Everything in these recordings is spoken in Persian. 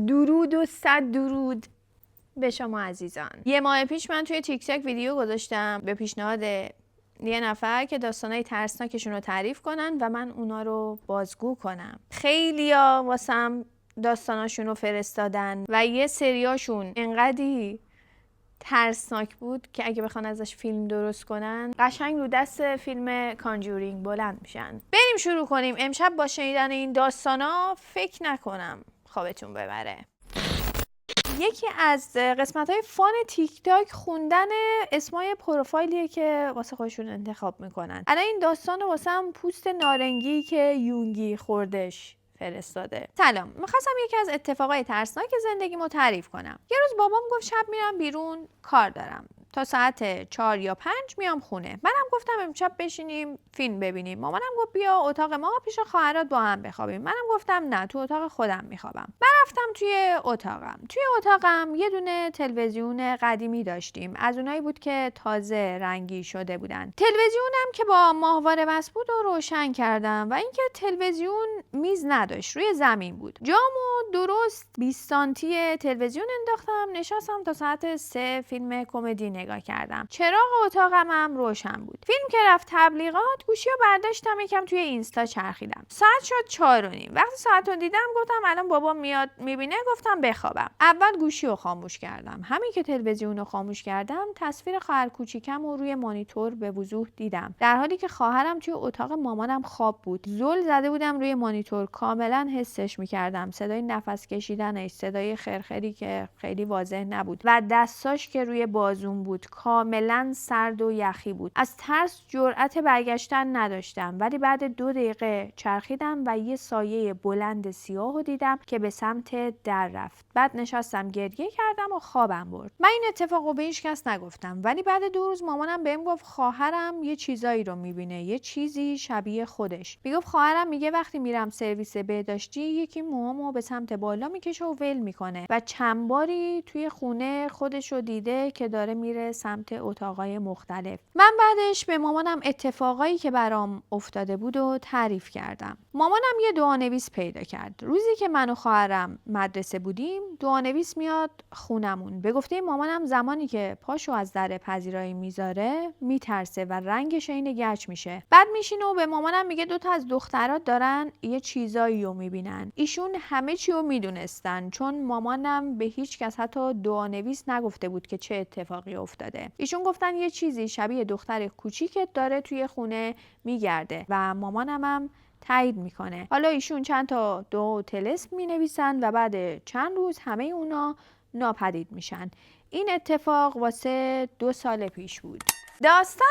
درود و صد درود به شما عزیزان. یه ماه پیش من توی تیک تاک ویدیو گذاشتم به پیشنهاد یه نفر که داستانای ترسناکشون رو تعریف کنن و من اونا رو بازگو کنم. خیلیا واسم داستاناشون رو فرستادن و یه سریاشون انقدی ترسناک بود که اگه بخوان ازش فیلم درست کنن قشنگ رو دست فیلم کانجورینگ بلند میشن. بریم شروع کنیم. امشب با شنیدن این داستانا فکر نکنم خوابتون ببره. یکی از قسمت‌های فان تیک تاک خوندن اسمای پروفایلیه که واسه خودشون انتخاب میکنن. الان این داستان واسم پوست نارنگی که یونگی خوردش فرستاده. سلام، میخواستم یکی از اتفاقای ترسناک زندگیمو تعریف کنم. یه روز بابام گفت شب میرم بیرون کار دارم، تا ساعت 4 یا 5 میام خونه. منم گفتم امشب بشینیم فیلم ببینیم. مامانم گفت بیا اتاق ما پیش خواهرات با هم بخوابیم. منم گفتم نه، تو اتاق خودم میخوابم. من رفتم توی اتاقم یه دونه تلویزیون قدیمی داشتیم، از اونایی بود که تازه رنگی شده بودن. تلویزیونم که با ماهواره وصل بود و روشن کردم و اینکه تلویزیون میز نداشت، روی زمین بود. جامو درست 20 سانتی تلویزیون انداختم، نشستم تا ساعت 3 فیلم کمدی نگاه کردم. چراغ اتاقم هم روشن بود. فیلم که رفت تبلیغات گوشی رو برداشتم یکم توی اینستا چرخیدم. ساعت شد 4:30. وقتی ساعت رو دیدم گفتم الان بابا میاد میبینه، گفتم بخوابم. اول گوشی رو خاموش کردم. همین که تلویزیون رو خاموش کردم تصویر خواهر کوچیکم رو روی مانیتور به وضوح دیدم، در حالی که خواهرم توی اتاق مامانم خواب بود. زل زده بودم روی مانیتور، کاملا حسش میکردم. صدای نفس کشیدنش، صدای خرخری که خیلی واضح نبود و دستاش که روی بازوم بود کاملا سرد و یخی بود. از ترس جرأت برگشتن نداشتم، ولی بعد 2 دقیقه چرخیدم و یه سایه بلند سیاه رو دیدم که به سمت در رفت. بعد نشستم گریه کردم و خوابم برد. من این اتفاقو به هیچ کس نگفتم، ولی بعد 2 روز مامانم بهم گفت خواهرم یه چیزایی رو میبینه، یه چیزی شبیه خودش. میگفت خواهرم میگه وقتی میرم سرویس بهداشتی یکی موهامو به سمت بالا میکشه و ول میکنه و چند باری توی خونه خودش رو دیده که داره میره سمت اتاقای مختلف. من بعدش به مامانم اتفاقایی که برام افتاده بود و تعریف کردم. مامانم یه دعانویس پیدا کرد. روزی که من و خواهرم مدرسه بودیم دعانویس میاد خونمون. به گفته مامانم زمانی که پاشو از در پذیرایی میذاره میترسه و رنگش عین گچ میشه. بعد میشینه و به مامانم میگه 2 تا از دخترات دارن یه چیزایی رو میبینن. ایشون همه چی رو میدونستن، چون مامانم به هیچ کس حتی دعانویس نگفته بود که چه اتفاقی افتاده. ایشون گفتن یه چیزی شبیه دختر کوچیکت داره توی خونه میگرده و مامانم هم تایید میکنه. حالا ایشون چند تا دعا و طلسم مینویسن و بعد چند روز همه اونا ناپدید میشن. این اتفاق واسه 2 سال پیش بود. داستان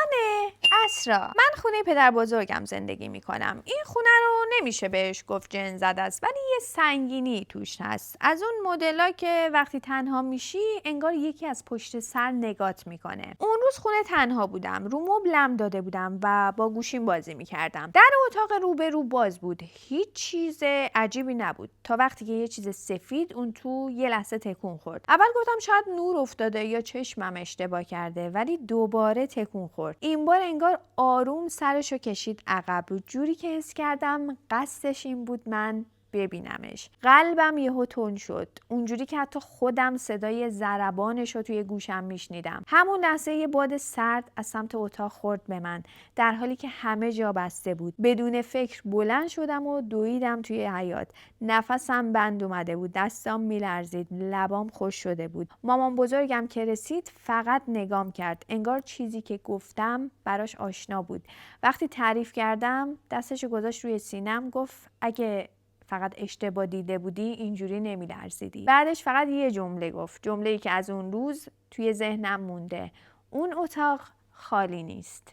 اسرا. من خونه پدر بزرگم زندگی میکنم. این خونه رو نمیشه بهش گفت جن زده است، ولی یه سنگینی توش هست. از اون مدل‌ها که وقتی تنها میشی انگار یکی از پشت سر نگات میکنه. اون روز خونه تنها بودم، رو مبلم داده بودم و با گوشیم بازی میکردم. در اتاق روبرو باز بود. هیچ چیز عجیبی نبود تا وقتی که یه چیز سفید اون تو یه لحظه تکون خورد. اول گفتم شاید نور افتاده یا چشمم اشتباه کرده، ولی دوباره تکون خورد. این بار انگار آروم سرشو کشید عقب. جوری که حس کردم قصدش این بود من ببینمش. قلبم یهو تند شد، اونجوری که حتی خودم صدای ضربانش رو توی گوشم میشنیدم. همون لحظه یه باد سرد از سمت اتاق خورد به من، در حالی که همه جا بسته بود. بدون فکر بلند شدم و دویدم توی حیاط. نفسم بند اومده بود، دستام میلرزید، لبام خشک شده بود. مامان بزرگم که رسید فقط نگام کرد، انگار چیزی که گفتم براش آشنا بود. وقتی تعریف کردم دستشو گذاشت روی سینم، گفت اگه فقط اشتباه دیده بودی اینجوری نمی‌لرزیدی. بعدش فقط یه جمله گفت، جمله‌ای که از اون روز توی ذهنم مونده: اون اتاق خالی نیست.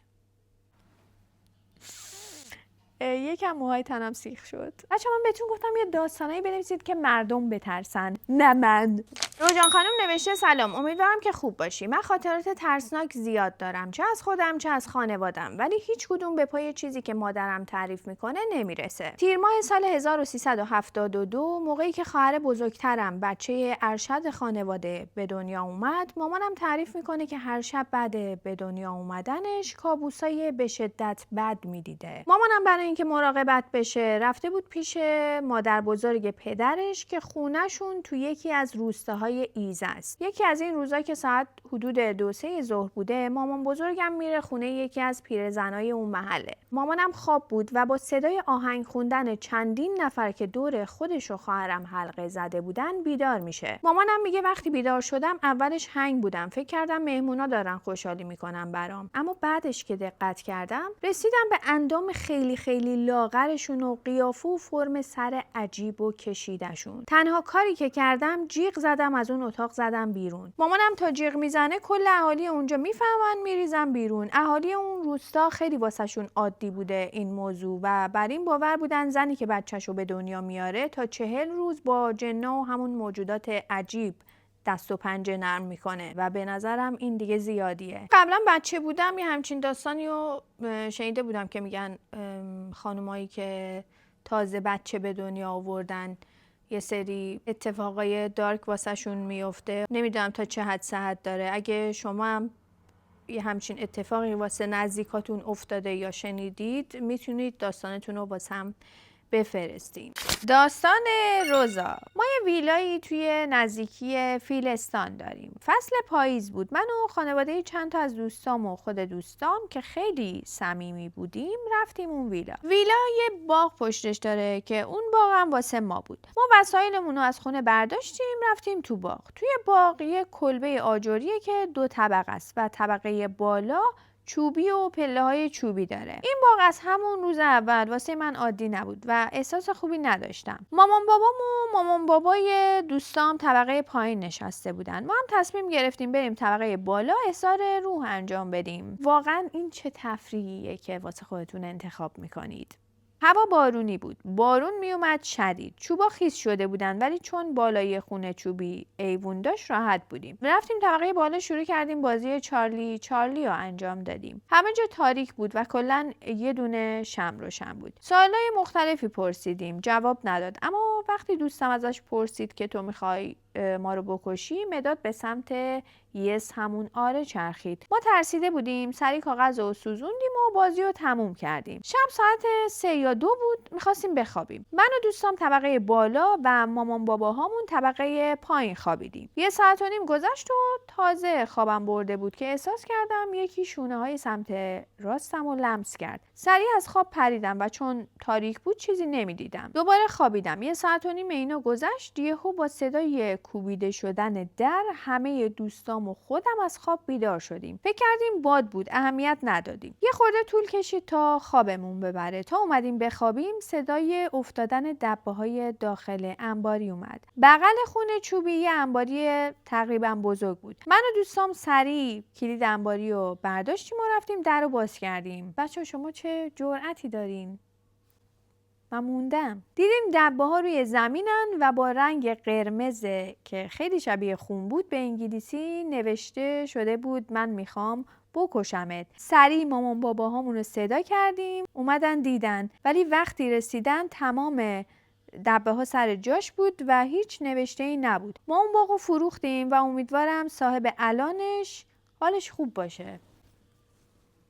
یکم موهای تنم سیخ شد. بچه من بهتون گفتم یه داستانایی بنویسید که مردم بترسن، نه من. روجان خانم نوشته سلام، امیدوارم که خوب باشی. من خاطرات ترسناک زیاد دارم، چه از خودم چه از خانوادم، ولی هیچ کدوم به پای چیزی که مادرم تعریف میکنه نمیرسه. تیر ماه سال 1372 موقعی که خواهر بزرگترم بچه ارشد خانواده به دنیا اومد، مامانم تعریف میکنه که هر شب بعد به دنیا اومدنش کابوسای به شدت بد میدیده. مامانم برای اینکه مراقبت بشه رفته بود پیش مادر بزرگ پدرش که خونهشون تو یکی از روستاهای ایزه است. یکی از این روزا که ساعت حدود 2-3 ظهر بوده، مامان بزرگم میره خونه یکی از پیرزنای اون محله. مامانم خواب بود و با صدای آهنگ خوندن چندین نفر که دور خودش و خواهرم حلقه زده بودن بیدار میشه. مامانم میگه وقتی بیدار شدم اولش هنگ بودم، فکر کردم مهمونا دارن خوشحالی میکنن برام، اما بعدش که دقت کردم رسیدم به اندام خیلی خیلی لاغرشون و قیافه و فرم سر عجیب و کشیدشون. تنها کاری که کردم جیغ زدم، از اون اتاق زدم بیرون. مامانم تا جیغ میزنه کل اهالی اونجا میفهمن میریزن بیرون. اهالی اون روستا خیلی واسهشون عادی بوده این موضوع و بر این باور بودن زنی که بچه‌شو به دنیا میاره تا 40 روز با جنا و همون موجودات عجیب دست و پنجه نرم میکنه و به نظرم این دیگه زیادیه. قبلا بچه بودم یه همچین داستانی رو شنیده بودم که میگن خانمایی که تازه بچه به دنیا آوردن یه سری اتفاقای دارک واسهشون میفته. نمیدونم تا چه حد صحت داره. اگه شما هم یه همچین اتفاقی واسه نزدیکاتون افتاده یا شنیدید میتونید داستانتون رو واسم بفرستین. داستان روزا. ما یه ویلایی توی نزدیکی فیلستان داریم. فصل پاییز بود. من و خانواده چند تا از دوستام و خود دوستام که خیلی صمیمی بودیم رفتیم اون ویلا. ویلا یه باغ پشتش داره که اون باغ هم واسه ما بود. ما وسایلمون رو از خونه برداشتیم رفتیم تو باغ. توی باغ یه کلبه آجریه که 2 طبقه است و طبقه بالا چوبی و پله‌های چوبی داره. این باغ از همون روز اول واسه من عادی نبود و احساس خوبی نداشتم. مامان بابام و مامان بابای دوستام طبقه پایین نشسته بودن. ما هم تصمیم گرفتیم بریم طبقه بالا احضار روح انجام بدیم. واقعا این چه تفریحیه که واسه خودتون انتخاب میکنید. هوا بارونی بود. بارون میومد شدید. چوبا خیس شده بودن ولی چون بالای خونه چوبی ایوون داشت راحت بودیم. رفتیم طبقه بالا شروع کردیم بازی چارلی رو انجام دادیم. همه جا تاریک بود و کلاً یه دونه شمع روشن بود. سوالای مختلفی پرسیدیم. جواب نداد. اما وقتی دوستم ازش پرسید که تو میخوای ما رو بکشی، مداد به سمت یس همون آره چرخید. ما ترسیده بودیم، سری کاغذ رو سوزوندیم و بازی رو تموم کردیم. شب ساعت 3 یا 2 بود، میخواستیم بخوابیم. من و دوستام طبقه بالا و مامان باباهامون طبقه پایین خوابیدیم. 1.5 ساعت گذشت و تازه خوابم برده بود که احساس کردم یکی شونه های سمت راستم رو لمس کرد. سریع از خواب پریدم و چون تاریک بود چیزی نمیدیدم. دوباره خوابیدم. 1.5 ساعت اینو گذشت، یهو با صدای کوبیده شدن در همه دوستام و خودم از خواب بیدار شدیم. فکر کردیم باد بود، اهمیت ندادیم. یه خورده طول کشید تا خوابمون ببره. تا اومدیم بخوابیم صدای افتادن دبه‌های داخل انباری اومد. بغل خونه چوبی یه انباری تقریبا بزرگ بود. من و دوستام سریع کلید انباری رو برداشتیم و رفتیم در رو باز کردیم. بچه‌ها شما چه جرأتی دارین؟ من موندم. دیدیم دبه‌ها روی زمینن و با رنگ قرمز که خیلی شبیه خون بود به انگلیسی نوشته شده بود من میخوام بکشمت. سریع مامان باباهامون رو صدا کردیم، اومدن دیدن، ولی وقتی رسیدن تمام دبه‌ها سر جاش بود و هیچ نوشته‌ای نبود. ما اون باغو فروختیم و امیدوارم صاحب الانش حالش خوب باشه.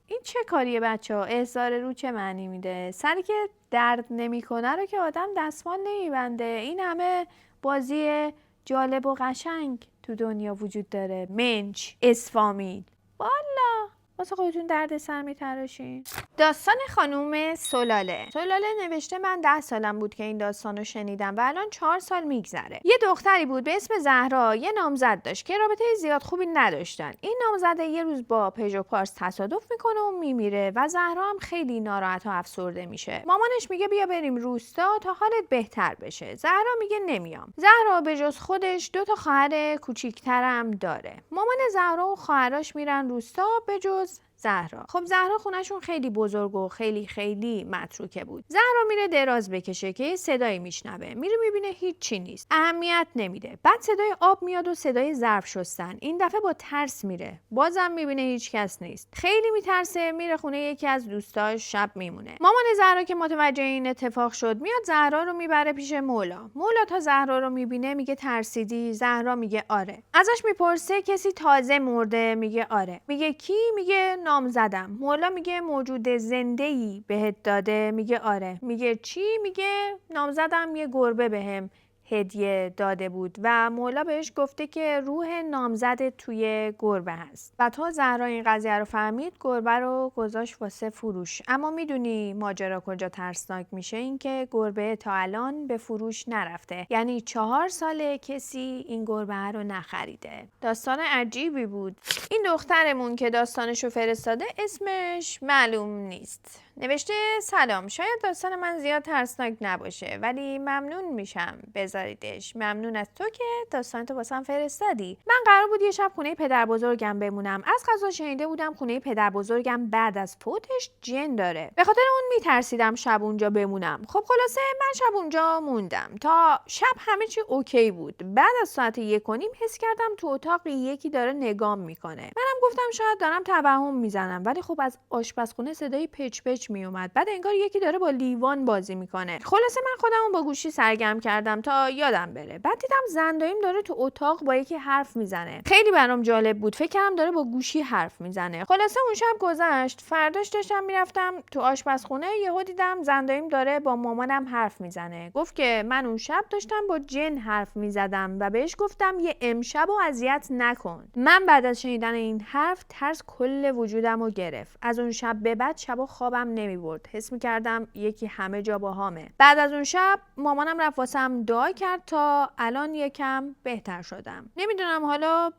این چه کاریه بچه‌ها؟ احضار رو چه معنی میده؟ سری که درد نمیکنه رو که آدم دستمال نمیبنده. این همه بازی جالب و قشنگ تو دنیا وجود داره. منچ، اسفامیل. والا واسه خودتون درد سر میتراشین. داستان خانوم سلاله. سلاله نوشته من 10 سالم بود که این داستان رو شنیدم و الان 4 سال میگذره. یه دختری بود به اسم زهرا، یه نامزد داشت که رابطه زیاد خوبی نداشتن. این نامزد یه روز با پژو پارس تصادف میکنه و میمیره و زهرا هم خیلی ناراحت و افسرده میشه. مامانش میگه بیا بریم روستا تا حالت بهتر بشه. زهرا میگه نمیام. زهرا به جز خودش 2 تا خواهر کوچیک‌ترم داره. مامان زهرا و خواهراش میرن روستا به جز زهرا. خب زهرا خونهشون خیلی بزرگ و خیلی خیلی متروکه بود. زهرا میره دراز بکشه که صدایی میشنوه. میره میبینه هیچ چی نیست. اهمیت نمیده. بعد صدای آب میاد و صدای ظرف شستن. این دفعه با ترس میره. بازم میبینه هیچ کس نیست. خیلی میترسه، میره خونه یکی از دوستاش شب میمونه. مامان زهرا که متوجه این اتفاق شد میاد زهرا رو میبره پیش مولا. مولا تا زهرا رو میبینه میگه ترسیدی؟ زهرا میگه آره. ازش میپرسه کسی تازه مرده؟ میگه آره. میگه کی؟ میگه نامزدم. مولا میگه موجود زنده‌ای بهت داده؟ میگه آره. میگه چی؟ میگه نامزدم یه گربه بهم هدیه داده بود و مولا بهش گفته که روح نامزد توی گربه هست. و تا زهرا این قضیه رو فهمید گربه رو گذاشت واسه فروش. اما میدونی ماجرا کجا ترسناک میشه؟ این که گربه تا الان به فروش نرفته. یعنی 4 ساله کسی این گربه رو نخریده. داستان عجیبی بود. این دخترمون که داستانشو فرستاده اسمش معلوم نیست. نوشته سلام، شاید داستان من زیاد ترسناک نباشه ولی ممنون میشم بذاریدش. ممنون از تو که داستانتو واسم فرستادی. من قرار بود یه شب خونه پدر بزرگم بمونم. از قضا شنیده بودم خونه پدر بزرگم بعد از فوتش جن داره. به خاطر اون میترسیدم شب اونجا بمونم. خب خلاصه من شب اونجا موندم تا شب همه چی اوکی بود. بعد از ساعت 1:30 حس کردم تو اتاق یکی داره نگام میکنه. منم گفتم شاید دارم توهم میزنم، ولی خب از آشپزخونه صدای پچ پچ می اومد. بعد انگار یکی داره با لیوان بازی میکنه. خلاصه من خودمو با گوشی سرگرم کردم تا یادم بره. بعد دیدم زنداییم داره تو اتاق با یکی حرف میزنه. خیلی برام جالب بود. فکر کردم داره با گوشی حرف میزنه. خلاصه اون شب گذشت. فرداش داشتم میرفتم تو آشپزخونه، یهو دیدم زنداییم داره با مامانم حرف میزنه. گفت که من اون شب داشتم با جن حرف میزدم و بهش گفتم یه امشبو اذیت نکن. من بعد از شنیدن این حرف ترس کل وجودمو گرفت. از اون شب به بعد شبا خوابم نمیبرد. حس میکردم یکی همه جا باهامه. بعد از اون شب مامانم رفت واسم دعا کرد تا الان یکم بهتر شدم. نمیدونم، حالا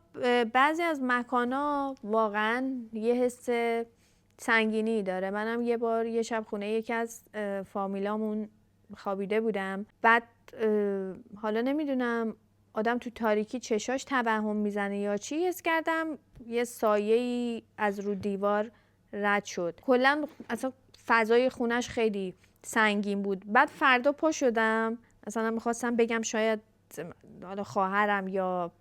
بعضی از مکانا واقعا یه حس سنگینی داره. منم یه بار یه شب خونه یکی از فامیلامون خوابیده بودم. بعد حالا نمیدونم آدم تو تاریکی چشاش توهم میزنه یا چی، حس کردم یه سایه‌ای از رو دیوار رد شد. کلا اصلا فضای خونش خیلی سنگین بود. بعد فردا پا شدم، اصلا میخواستم بگم شاید حالا خواهرم یا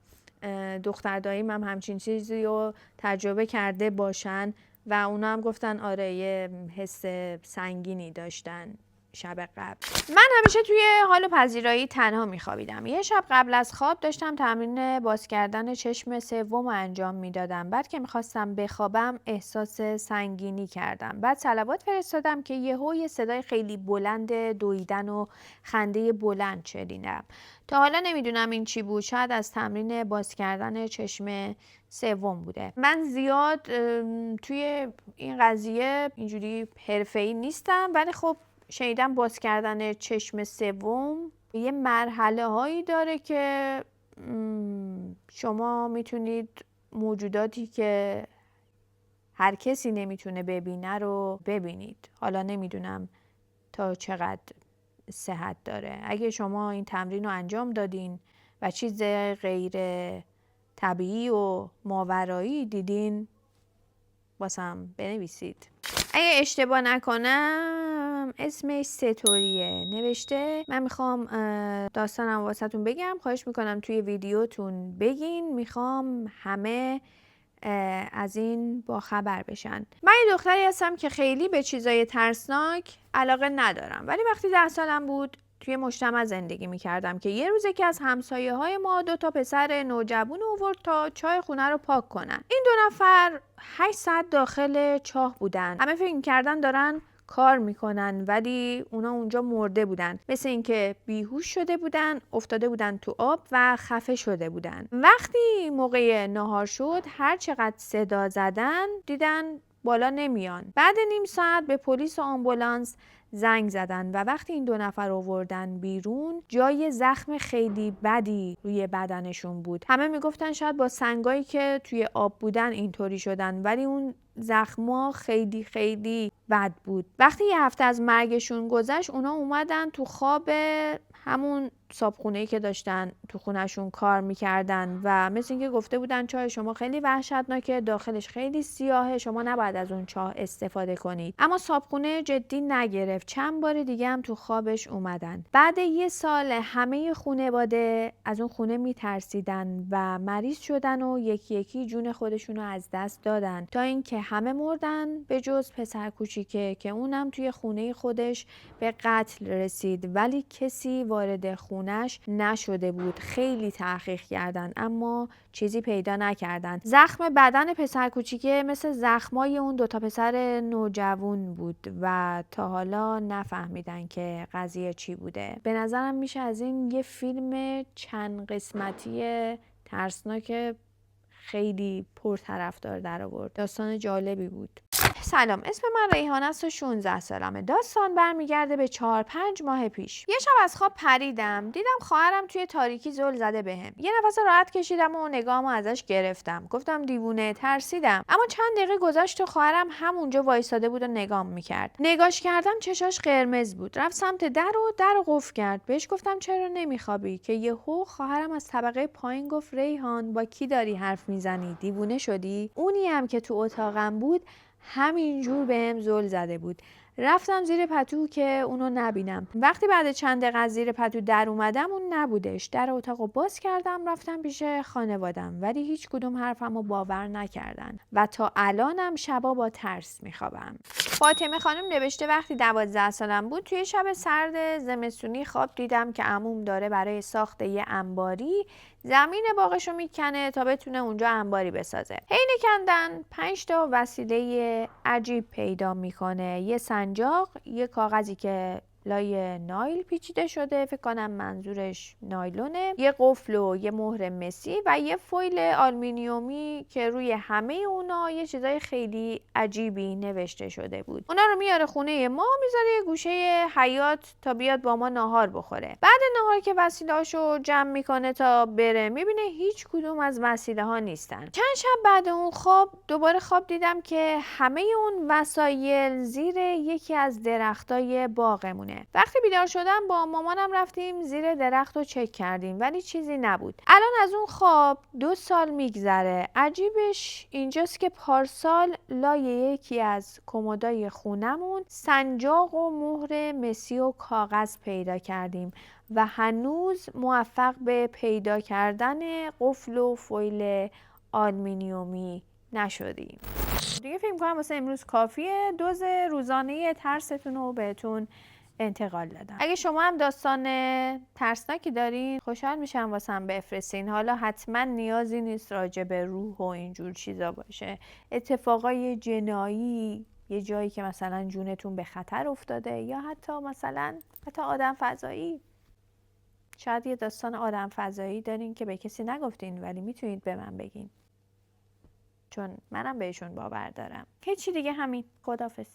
دختر داییم هم همچین چیزی رو تجربه کرده باشن و اونا هم گفتن آره یه حس سنگینی داشتن شب قبل. من همیشه توی حال پذیرایی تنها میخوابیدم. یه شب قبل از خواب داشتم تمرین باز کردن چشم سوم انجام میدادم. بعد که میخواستم بخوابم احساس سنگینی کردم. بعد صلوات فرستادم که یه صدای خیلی بلند دویدن و خنده بلند شنیدم. تا حالا نمیدونم این چی بود. شاید از تمرین باز کردن چشم سوم بوده. من زیاد توی این قضیه اینجوری حرفه‌ای نیستم، ولی خب شنیدم باز کردن چشم سوم یه مرحله هایی داره که شما میتونید موجوداتی که هر کسی نمیتونه ببینه رو ببینید. حالا نمیدونم تا چقدر صحت داره. اگه شما این تمرین رو انجام دادین و چیز غیر طبیعی و ماورایی دیدین واسم بنویسید. اگه اشتباه نکنم اسمش ستوریه. نوشته من میخوام داستانم واسهتون بگم، خواهش میکنم توی ویدیوتون بگین، میخوام همه از این با خبر بشن. من یه دختری هستم که خیلی به چیزای ترسناک علاقه ندارم، ولی وقتی 10 سالم بود توی مجتمع زندگی میکردم که یه روز یکی از همسایه های ما 2 پسر نوجوان آورد تا چای خونه رو پاک کنن. این 2 نفر 8 ساعت داخل چاه بودن. همه فکر کردن دارن کار میکنن ولی اونا اونجا مرده بودن. مثل اینکه بیهوش شده بودن، افتاده بودن تو آب و خفه شده بودن. وقتی موقع ناهار شد هر چقدر صدا زدن دیدن بالا نمیان. بعد نیم ساعت به پلیس و آمبولانس زنگ زدن و وقتی این 2 نفر آوردن بیرون جای زخم خیلی بدی روی بدنشون بود. همه میگفتن شاید با سنگایی که توی آب بودن اینطوری شدن، ولی اون زخما خیلی خیلی بد بود. وقتی یه هفته از مرگشون گذشت اونا اومدن تو خواب همون صابخونه‌ای که داشتن تو خونهشون کار میکردن و مثل اینکه گفته بودن چاه شما خیلی وحشتناکه، داخلش خیلی سیاهه، شما نباید از اون چاه استفاده کنید. اما صابخونه جدی نگرفت. چند بار دیگه هم تو خوابش اومدن. بعد 1 سال همه خانواده از اون خونه میترسیدن و مریض شدن و یکی یکی جون خودشونو از دست دادن تا اینکه همه مردن به جز پسر کوچیکه که اونم توی خونه خودش به قتل رسید، ولی کسی وارد خونه خونش نشده بود. خیلی تحقیق کردن اما چیزی پیدا نکردن. زخم بدن پسر کوچیکه مثل زخمای اون دوتا پسر نوجوان بود و تا حالا نفهمیدن که قضیه چی بوده. به نظرم میشه از این یه فیلم چند قسمتی ترسناک خیلی پرطرفدار در آورد. داستان جالبی بود. سلام، اسم من ریحانه است و 16 سالمه. داستان برمیگرده به 4-5 ماه پیش. یه شب از خواب پریدم، دیدم خواهرم توی تاریکی زل زده بهم. یه نفس راحت کشیدم و نگاهمو ازش گرفتم. گفتم دیوونه، ترسیدم. اما چند دقیقه گذشت و خواهرم همونجا وایساده بود و نگام میکرد. نگاش کردم، چشاش قرمز بود. رفت سمت در و قفل کرد. بهش گفتم چرا نمیخوابی؟ که یهو خواهرم از طبقه پایین گفت ریحان، با کی داری حرف میزنی؟ دیوونه شدی؟ اونی هم که تو اتاقم بود همینجور بهم زل زده بود. رفتم زیر پتو که اونو نبینم. وقتی بعد چند دقیقه از زیر پتو در اومدم اون نبودش. در اتاقو باز کردم، رفتم پیش خانوادم ولی هیچ کدوم حرفمو باور نکردن و تا الانم شبا با ترس میخوابم. فاطمه خانم نوشته وقتی 12 سالم بود توی شب سرد زمستونی خواب دیدم که عموم داره برای ساخت یه انباری زمین باغشو میکنه تا بتونه اونجا انباری بسازه. حین کندن 5 تا وسیله عجیب پیدا میکنه. یه سنجاق، یه کاغذی که لای نایل پیچیده شده، فکر کنم منظورش نایلونه، یه قفل و یه مهر مسی و یه فویل آلومینیومی که روی همه اونا یه چیزای خیلی عجیبی نوشته شده بود. اونا رو میاره خونه ما، میذاره یه گوشه حیاط تا بیاد با ما ناهار بخوره. بعد ناهار که وسیله‌اشو جمع میکنه تا بره، میبینه هیچ کدوم از وسیله ها نیستن. چند شب بعد اون خواب دوباره خواب دیدم که همه اون وسایل زیر یکی از درختای باغمونه. وقتی بیدار شدم با مامانم رفتیم زیر درخت و چک کردیم ولی چیزی نبود. الان از اون خواب 2 سال میگذره. عجیبش اینجاست که پارسال لای یکی از کمدای خونمون سنجاق و مهر مسی و کاغذ پیدا کردیم و هنوز موفق به پیدا کردن قفل و فویل آلومینیومی نشدیم. دیگه فکر می‌کنم واسه امروز کافیه. دوز روزانه ترستون رو بهتون انتقال دادم. اگه شما هم داستان ترسناکی دارین خوشحال میشم واسم بفرستین. حالا حتما نیازی نیست راجع به روح و اینجور چیزا باشه. اتفاقای جنایی، یه جایی که مثلا جونتون به خطر افتاده یا حتی آدم فضایی. شاید یه داستان آدم فضایی دارین که به کسی نگفتین ولی میتونید به من بگین، چون منم بهشون باور دارم. هیچی دیگه، همین. خداحافظ.